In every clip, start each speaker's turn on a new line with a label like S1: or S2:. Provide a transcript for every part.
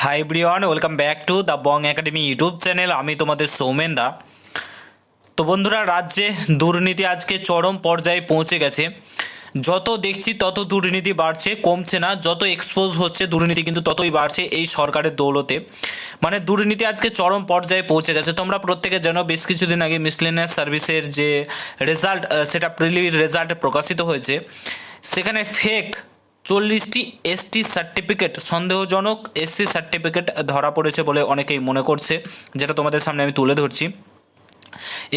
S1: Hi everyone, welcome back to the Bong academy YouTube channel. আমি তোমাদের সৌমেন দা। তো বন্ধুরা, রাজ্যে দুর্নীতি আজকে চরম পর্যায়ে পৌঁছে গেছে। যত দেখছি তত দুর্নীতি বাড়ছে, কমছে না। যত এক্সপোজ হচ্ছে দুর্নীতি কিন্তু ততই বাড়ছে এই সরকারের দৌলতে। মানে দুর্নীতি আজকে চরম পর্যায়ে পৌঁছে গেছে। তোমরা প্রত্যেকে জানো, বেশ কিছুদিন আগে মিসলেনিয়াস সার্ভিসের যে রেজাল্ট, সেটা প্রিলিমিনারি রেজাল্ট প্রকাশিত হয়েছে। সেখানে ফেক 40টি এসটি সার্টিফিকেট, সন্দেহজনক এসসি সার্টিফিকেট ধরা পড়েছে বলে অনেকেই মনে করছে, যেটা তোমাদের সামনে আমি তুলে ধরছি।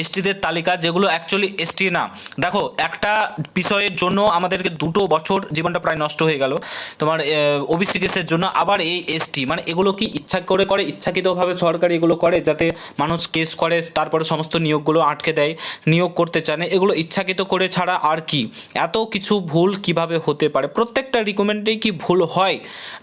S1: এসটিদের তালিকা, যেগুলো অ্যাকচুয়ালি এসটি না। দেখো, একটা বিষয়ের জন্য আমাদেরকে 2 বছর জীবনটা প্রায় নষ্ট হয়ে গেল তোমার ওবিসি কেসের জন্য। আবার এই এসটি, মানে এগুলো কি ইচ্ছা করে করে, ইচ্ছাকৃতভাবে সরকার এগুলো করে যাতে মানুষ কেস করে, তারপরে সমস্ত নিয়োগগুলো আটকে দেয়, নিয়োগ করতে চায় না। এগুলো ইচ্ছাকৃত করে ছাড়া আর কি? এত কিছু ভুল কিভাবে হতে পারে? প্রত্যেকটা রিকমেন্ডেই কি ভুল হয়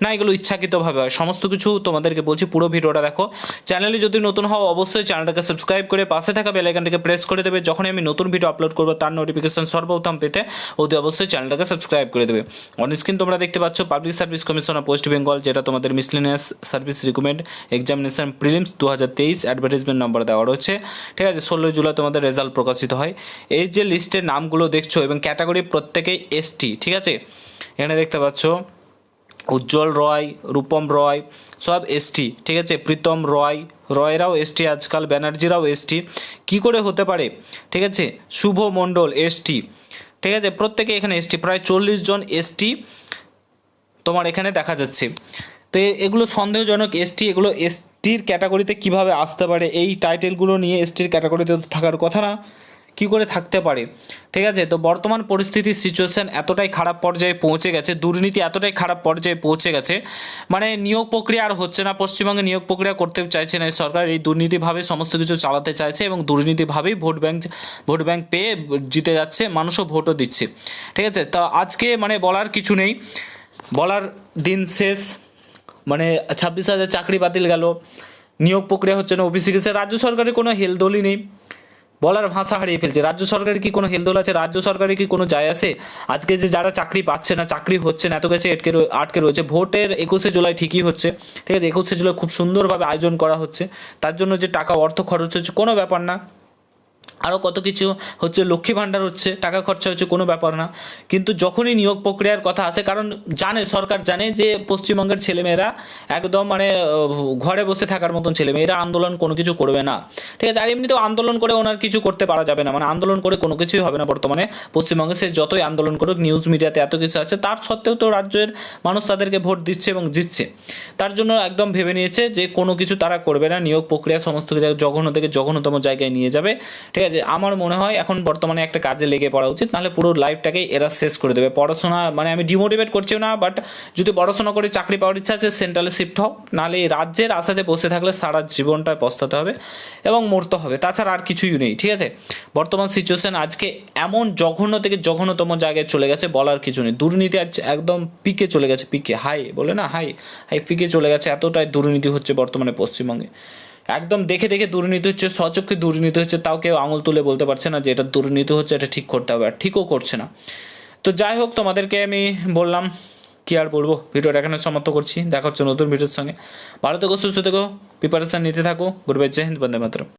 S1: না এগুলো ইচ্ছাকৃতভাবে হয়? সমস্ত কিছু তোমাদেরকে বলছি, পুরো ভিডিওটা দেখো। চ্যানেলে যদি নতুন হও অবশ্যই চ্যানেলটাকে সাবস্ক্রাইব করে পাশে থাকা বেল আইকনটাকে প্রেস করে দেবে। যখনই আমি নতুন ভিডিও আপলোড করবো তার নোটিফিকেশন সর্বপ্রথম পেতে অতি অবশ্যই চ্যানেলটাকে সাবস্ক্রাইব করে দেবে। অন স্ক্রিন তোমরা দেখতে পাচ্ছ public service commission of West Bengal, যেটা তোমাদের miscellaneous service recommend examination prelims 2023 advertisement number দেওয়া রয়েছে। ঠিক আছে, 16 জুলাই তোমাদের রেজাল্ট প্রকাশিত হয়। এই যে লিস্টের নামগুলো দেখছো এবং ক্যাটাগরি প্রত্যেকেই এসটি। ঠিক আছে, এখানে দেখতে পাচ্ছ উজ্জ্বল রয়, রূপম রয়, সব এসটি। ঠিক আছে, প্রীতম রয়রাও এসটি, আজকাল ব্যানার্জিরাও এসটি। কি করে হতে পারে? ঠিক আছে, শুভ মণ্ডল এসটি। ঠিক আছে, প্রত্যেকে এখানে এসটি, প্রায় 40 জন এসটি তোমার এখানে দেখা যাচ্ছে। তো এগুলো সন্দেহজনক এসটি। এগুলো এসটির ক্যাটাগরিতে কিভাবে আসতে পারে? এই টাইটেলগুলো নিয়ে এসটির ক্যাটাগরিতে তো থাকার কথা না, কি করে থাকতে পারে? ঠিক আছে, তো বর্তমান পরিস্থিতির সিচুয়েশান এতটাই খারাপ পর্যায়ে পৌঁছে গেছে, দুর্নীতি এতটাই খারাপ পর্যায়ে পৌঁছে গেছে, মানে নিয়োগ প্রক্রিয়া আর হচ্ছে না। পশ্চিমবঙ্গে নিয়োগ প্রক্রিয়া করতে চাইছে না এই সরকার। এই দুর্নীতিভাবে সমস্ত কিছু চালাতে চাইছে এবং দুর্নীতিভাবেই ভোট ব্যাংক পেয়ে জিতে যাচ্ছে, মানুষও ভোটও দিচ্ছে। ঠিক আছে, তো আজকে মানে বলার কিছু নেই, বলার দিন শেষ। মানে 26,000 চাকরি বাতিল গেল, নিয়োগ প্রক্রিয়া হচ্ছে না, ওবিসি কেসে রাজ্য সরকারের কোনো হেলদোলই নেই, বলার ভাষা হারিয়ে ফেলছে। রাজ্য সরকারের কি কোনো হেলদোল আছে? রাজ্য সরকারের কি কোনো যায় আসে? আজকে যে যারা চাকরি পাচ্ছে না, চাকরি হচ্ছে না, এত কাছে আটকে রয়েছে। ভোটের 21শে জুলাই ঠিকই হচ্ছে, ঠিক আছে, 21শে জুলাই খুব সুন্দরভাবে আয়োজন করা হচ্ছে। তার জন্য যে টাকা অর্থ খরচ হচ্ছে কোনো ব্যাপার না, আরও কত কিছু হচ্ছে, লক্ষ্মী ভাণ্ডার হচ্ছে, টাকা খরচা হচ্ছে, কোনো ব্যাপার না। কিন্তু যখনই নিয়োগ প্রক্রিয়ার কথা আসে, কারণ সরকার জানে যে পশ্চিমবঙ্গের ছেলেমেয়েরা একদম মানে ঘরে বসে থাকার মতন ছেলেমেয়েরা, আন্দোলন কোনো কিছু করবে না। ঠিক আছে, আর এমনিতেও আন্দোলন করে ওনার কিছু করতে পারা যাবে না, মানে আন্দোলন করে কোনো কিছুই হবে না বর্তমানে পশ্চিমবঙ্গে। সে যতই আন্দোলন করুক, নিউজ মিডিয়াতে এত কিছু আছে, তার সত্ত্বেও তো রাজ্যের মানুষ তাদেরকে ভোট দিচ্ছে এবং জিতছে। তার জন্য একদম ভেবে নিয়েছে যে কোনো কিছু তারা করবে না, নিয়োগ প্রক্রিয়া সমস্ত জঘন্য থেকে জঘন্যতম জায়গায় নিয়ে যাবে। ঠিক আছে, আমার মনে হয় এখন বর্তমানে একটা কাজে লেগে পড়া উচিত, নাহলে পুরো লাইফটাকেই এরা শেষ করে দেবে। পড়াশোনা মানে আমি ডিমোটিভেট করছিও না, বাট যদি পড়াশোনা করে চাকরি পাওয়ার ইচ্ছা আছে সেন্ট্রালে শিফট হোক, নাহলে এই রাজ্যের আশাতে বসে থাকলে সারা জীবনটা পস্তাতে হবে এবং মরতে হবে, তাছাড়া আর কিছুই নেই। ঠিক আছে, বর্তমান সিচুয়েশন আজকে এমন জঘন্য থেকে জঘন্যতম জায়গায় চলে গেছে, বলার কিছু নেই। দুর্নীতি আজ একদম পিকে চলে গেছে, পিকে, হাই বলে না, হাই পিকে চলে গেছে। এতটাই দুর্নীতি হচ্ছে বর্তমানে পশ্চিমবঙ্গে, একদম দেখে দেখে দুর্নীতি হচ্ছে, স্বচক্ষে দুর্নীতি হচ্ছে, তাও কেউ আঙুল তুলে বলতে পারছে না যে এটা দুর্নীতি হচ্ছে, এটা ঠিক করতে হবে, আর ঠিকও করছে না। তো যাই হোক, তোমাদেরকে আমি বললাম, কি আর বলবো, ভিডিওটা এখানে সমাপ্ত করছি। দেখা হচ্ছে নতুন ভিডিওর সঙ্গে। ভালো থেকো, সুস্থ থেকো, প্রিপারেশান নিতে থাকো। গুড বাই, জয় হিন্দ, বন্দে মাতরম।